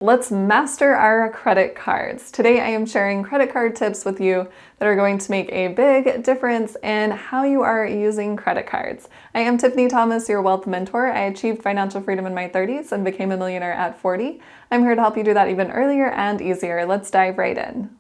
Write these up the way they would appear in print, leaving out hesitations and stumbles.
Let's master our credit cards. Today I am sharing credit card tips with you that are going to make a big difference in how you are using credit cards. I am Tiffany Thomas, your wealth mentor. I achieved financial freedom in my 30s and became a millionaire at 40. I'm here to help you do that even earlier and easier. Let's dive right in.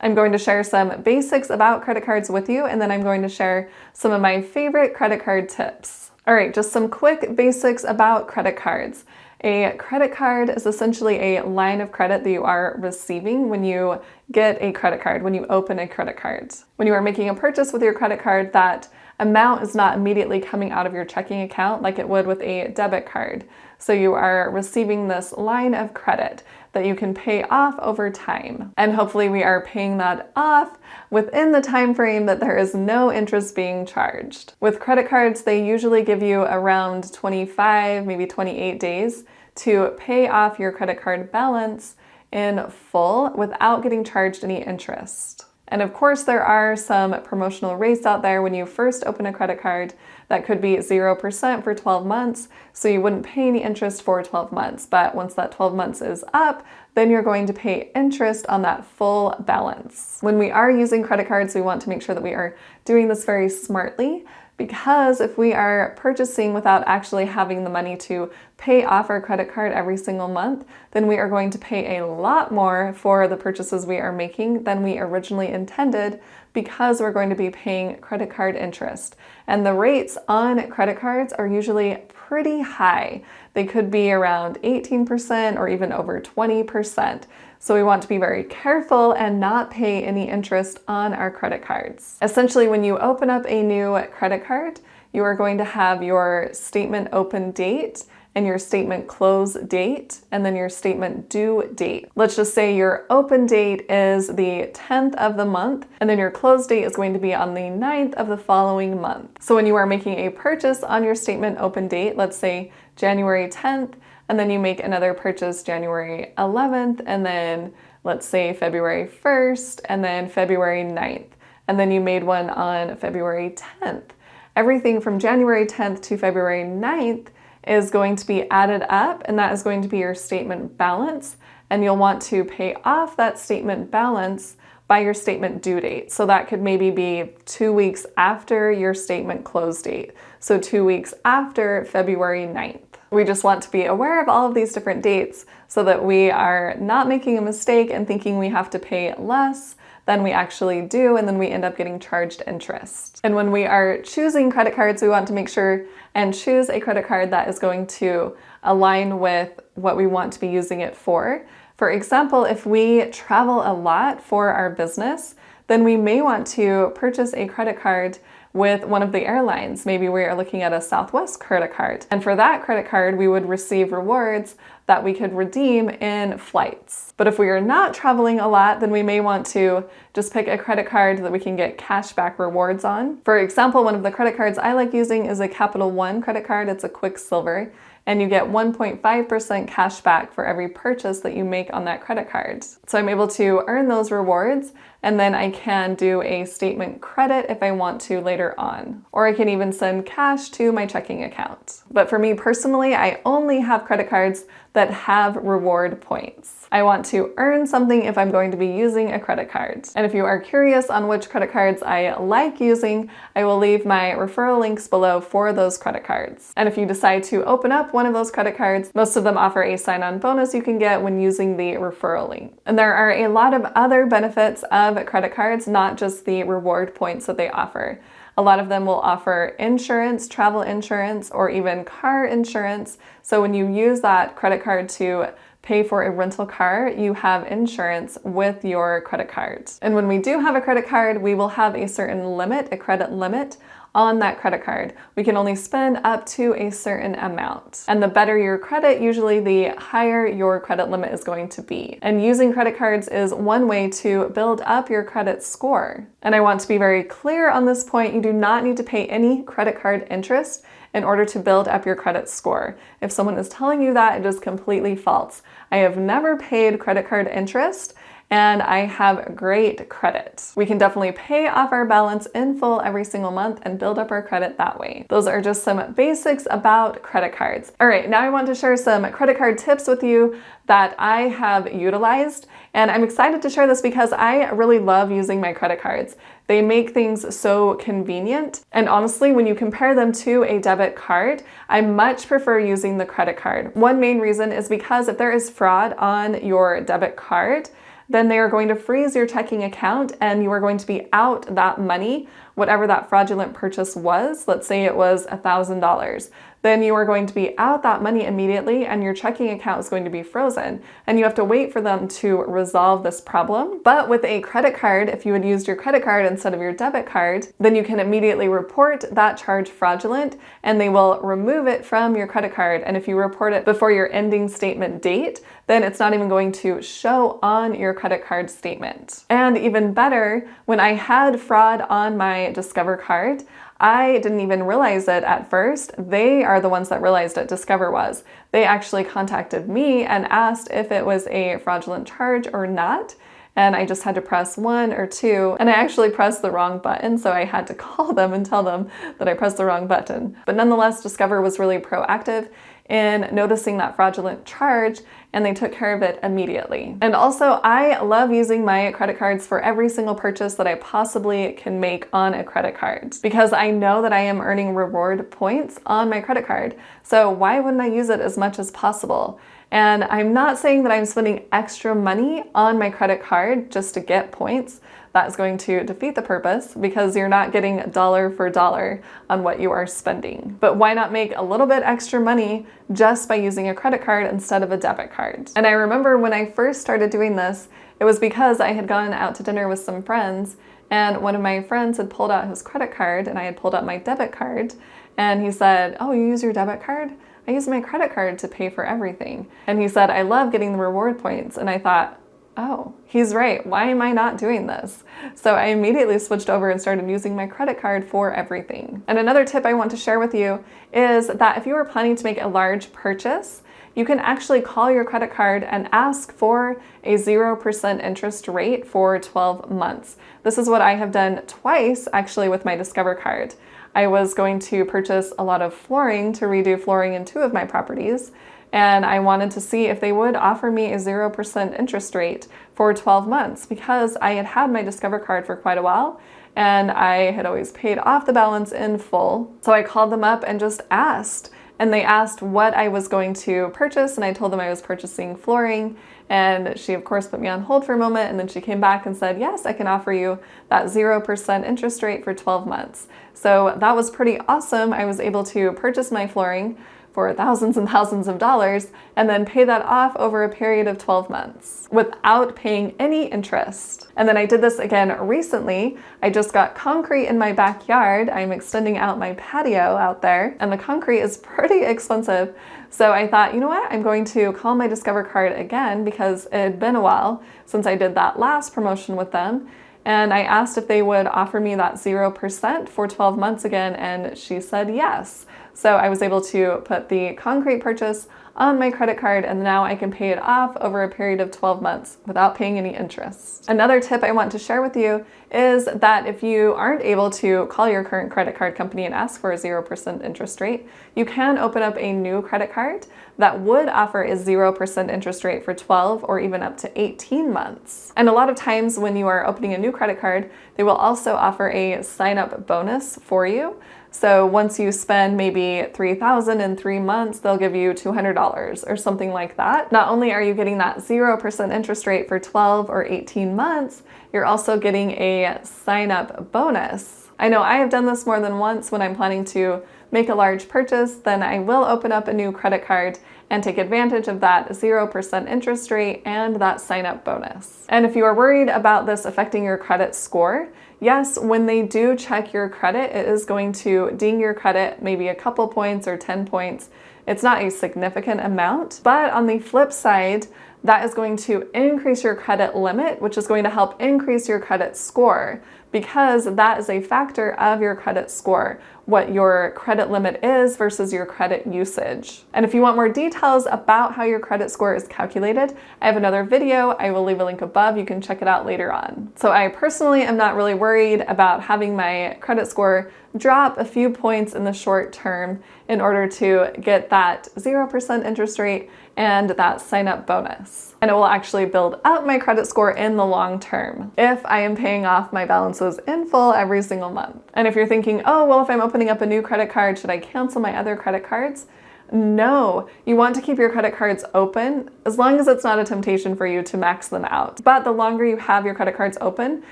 I'm going to share some basics about credit cards with you, and then I'm going to share some of my favorite credit card tips. All right, just some quick basics about credit cards. A credit card is essentially a line of credit that you are receiving when you get a credit card, when you open a credit card. When you are making a purchase with your credit card, that amount is not immediately coming out of your checking account like it would with a debit card. So you are receiving this line of credit that you can pay off over time. And hopefully we are paying that off within the time frame that there is no interest being charged. With credit cards, they usually give you around 25, maybe 28 days to pay off your credit card balance in full without getting charged any interest. And of course, there are some promotional rates out there when you first open a credit card that could be 0% for 12 months, so you wouldn't pay any interest for 12 months. But once that 12 months is up, then you're going to pay interest on that full balance. When we are using credit cards, we want to make sure that we are doing this very smartly, because if we are purchasing without actually having the money to pay off our credit card every single month, then we are going to pay a lot more for the purchases we are making than we originally intended, because we're going to be paying credit card interest. And the rates on credit cards are usually pretty high. They could be around 18% or even over 20%. So we want to be very careful and not pay any interest on our credit cards. Essentially, when you open up a new credit card, you are going to have your statement open date and your statement close date, and then your statement due date. Let's just say your open date is the 10th of the month, and then your close date is going to be on the 9th of the following month. So when you are making a purchase on your statement open date, let's say January 10th, and then you make another purchase January 11th, and then let's say February 1st, and then February 9th, and then you made one on February 10th. Everything from January 10th to February 9th is going to be added up, and that is going to be your statement balance, and you'll want to pay off that statement balance by your statement due date. So that could maybe be 2 weeks after your statement close date, so 2 weeks after February 9th. We just want to be aware of all of these different dates so that we are not making a mistake and thinking we have to pay less than we actually do, and then we end up getting charged interest. And when we are choosing credit cards, we want to make sure and choose a credit card that is going to align with what we want to be using it for. For example, if we travel a lot for our business, then we may want to purchase a credit card with one of the airlines. Maybe we are looking at a Southwest credit card. And for that credit card, we would receive rewards that we could redeem in flights. But if we are not traveling a lot, then we may want to just pick a credit card that we can get cashback rewards on. For example, one of the credit cards I like using is a Capital One credit card. It's a Quicksilver, and you get 1.5% cash back for every purchase that you make on that credit card. So I'm able to earn those rewards, and then I can do a statement credit if I want to later on. Or I can even send cash to my checking account. But for me personally, I only have credit cards that have reward points. I want to earn something if I'm going to be using a credit card. And if you are curious on which credit cards I like using, I will leave my referral links below for those credit cards. And if you decide to open up one of those credit cards, most of them offer a sign-on bonus you can get when using the referral link. And there are a lot of other benefits of credit cards, not just the reward points that they offer. A lot of them will offer insurance, travel insurance, or even car insurance. So when you use that credit card to pay for a rental car, you have insurance with your credit card. And when we do have a credit card, we will have a certain limit, a credit limit on that credit card. We can only spend up to a certain amount. And the better your credit, usually the higher your credit limit is going to be. And using credit cards is one way to build up your credit score. And I want to be very clear on this point. You do not need to pay any credit card interest in order to build up your credit score. If someone is telling you that, it is completely false. I have never paid credit card interest, and I have great credit. We can definitely pay off our balance in full every single month and build up our credit that way. Those are just some basics about credit cards. All right, now I want to share some credit card tips with you that I have utilized, and I'm excited to share this because I really love using my credit cards. They make things so convenient, and honestly, when you compare them to a debit card, I much prefer using the credit card. One main reason is because if there is fraud on your debit card, then they are going to freeze your checking account and you are going to be out that money, whatever that fraudulent purchase was. Let's say it was $1,000. Then you are going to be out that money immediately and your checking account is going to be frozen and you have to wait for them to resolve this problem. But with a credit card, if you had used your credit card instead of your debit card, then you can immediately report that charge fraudulent and they will remove it from your credit card. And if you report it before your ending statement date, then it's not even going to show on your credit card statement. And even better, when I had fraud on my Discover card, I didn't even realize it at first. They are the ones that realized it, Discover was. They actually contacted me and asked if it was a fraudulent charge or not. And I just had to press 1 or 2, and I actually pressed the wrong button, so I had to call them and tell them that I pressed the wrong button. But nonetheless, Discover was really proactive in noticing that fraudulent charge, and they took care of it immediately. And also, I love using my credit cards for every single purchase that I possibly can make on a credit card, because I know that I am earning reward points on my credit card. So why wouldn't I use it as much as possible? And I'm not saying that I'm spending extra money on my credit card just to get points. That is going to defeat the purpose because you're not getting dollar for dollar on what you are spending. But why not make a little bit extra money just by using a credit card instead of a debit card? And I remember when I first started doing this, it was because I had gone out to dinner with some friends and one of my friends had pulled out his credit card and I had pulled out my debit card and he said, "Oh, you use your debit card? I use my credit card to pay for everything." And he said, "I love getting the reward points." And I thought, oh, he's right. Why am I not doing this? So I immediately switched over and started using my credit card for everything. And another tip I want to share with you is that if you are planning to make a large purchase, you can actually call your credit card and ask for a 0% interest rate for 12 months. This is what I have done twice actually with my Discover card. I was going to purchase a lot of flooring to redo flooring in 2 of my properties, and I wanted to see if they would offer me a 0% interest rate for 12 months because I had had my Discover card for quite a while and I had always paid off the balance in full. So I called them up and just asked, and they asked what I was going to purchase, and I told them I was purchasing flooring, and she of course put me on hold for a moment, and then she came back and said, yes, I can offer you that 0% interest rate for 12 months. So that was pretty awesome. I was able to purchase my flooring for thousands and thousands of dollars and then pay that off over a period of 12 months without paying any interest. And then I did this again recently. I just got concrete in my backyard. I'm extending out my patio out there and the concrete is pretty expensive. So I thought, you know what? I'm going to call my Discover card again because it had been a while since I did that last promotion with them. And I asked if they would offer me that 0% for 12 months again, and she said yes. So I was able to put the concrete purchase on my credit card, and now I can pay it off over a period of 12 months without paying any interest. Another tip I want to share with you is that if you aren't able to call your current credit card company and ask for a 0% interest rate, you can open up a new credit card that would offer a 0% interest rate for 12 or even up to 18 months. And a lot of times when you are opening a new credit card, they will also offer a sign-up bonus for you. So once you spend maybe $3,000 in 3 months, they'll give you $200 or something like that. Not only are you getting that 0% interest rate for 12 or 18 months, you're also getting a sign-up bonus. I know I have done this more than once when I'm planning to make a large purchase, then I will open up a new credit card and take advantage of that 0% interest rate and that sign-up bonus. And if you are worried about this affecting your credit score, yes, when they do check your credit, it is going to ding your credit maybe a couple points or 10 points. It's not a significant amount, but on the flip side, that is going to increase your credit limit, which is going to help increase your credit score because that is a factor of your credit score. what your credit limit is versus your credit usage. And if you want more details about how your credit score is calculated, I have another video. I will leave a link above. You can check it out later on. So I personally am not really worried about having my credit score drop a few points in the short term in order to get that 0% interest rate and that sign-up bonus. And it will actually build up my credit score in the long term if I am paying off my balances in full every single month. And if you're thinking, oh, well, if I'm opening up a new credit card, should I cancel my other credit cards? No, you want to keep your credit cards open as long as it's not a temptation for you to max them out. But the longer you have your credit cards open,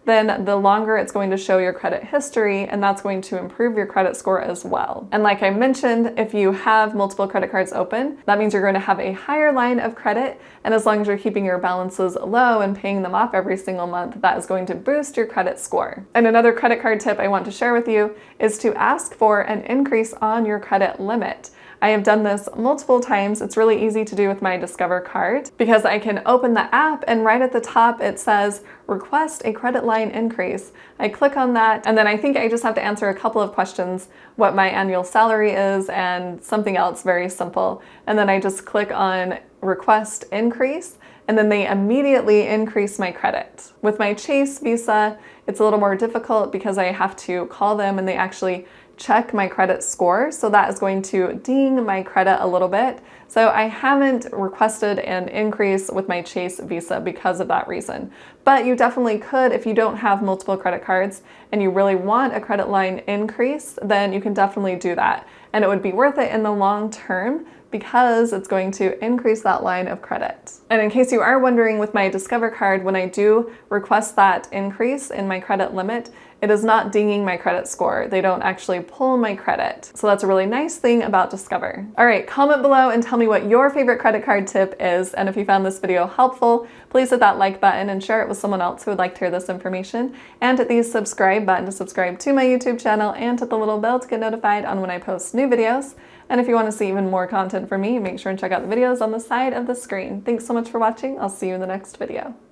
then the longer it's going to show your credit history, and that's going to improve your credit score as well. And like I mentioned, if you have multiple credit cards open, that means you're going to have a higher line of credit, and as long as you're keeping your balances low and paying them off every single month, that is going to boost your credit score. And another credit card tip I want to share with you is to ask for an increase on your credit limit. I have done this multiple times. It's really easy to do with my Discover card because I can open the app and right at the top it says request a credit line increase. I click on that and then I think I just have to answer a couple of questions, what my annual salary is and something else very simple. And then I just click on request increase and then they immediately increase my credit. With my Chase Visa, it's a little more difficult because I have to call them and they actually check my credit score, so that is going to ding my credit a little bit. So I haven't requested an increase with my Chase Visa because of that reason. But you definitely could if you don't have multiple credit cards and you really want a credit line increase, then you can definitely do that. And it would be worth it in the long term because it's going to increase that line of credit. And in case you are wondering with my Discover card, when I do request that increase in my credit limit, it is not dinging my credit score. They don't actually pull my credit. So that's a really nice thing about Discover. All right, comment below and tell me what your favorite credit card tip is. And if you found this video helpful, please hit that like button and share it with someone else who would like to hear this information. And hit the subscribe button to subscribe to my YouTube channel and hit the little bell to get notified on when I post new videos. And if you want to see even more content from me, make sure and check out the videos on the side of the screen. Thanks so much for watching. I'll see you in the next video.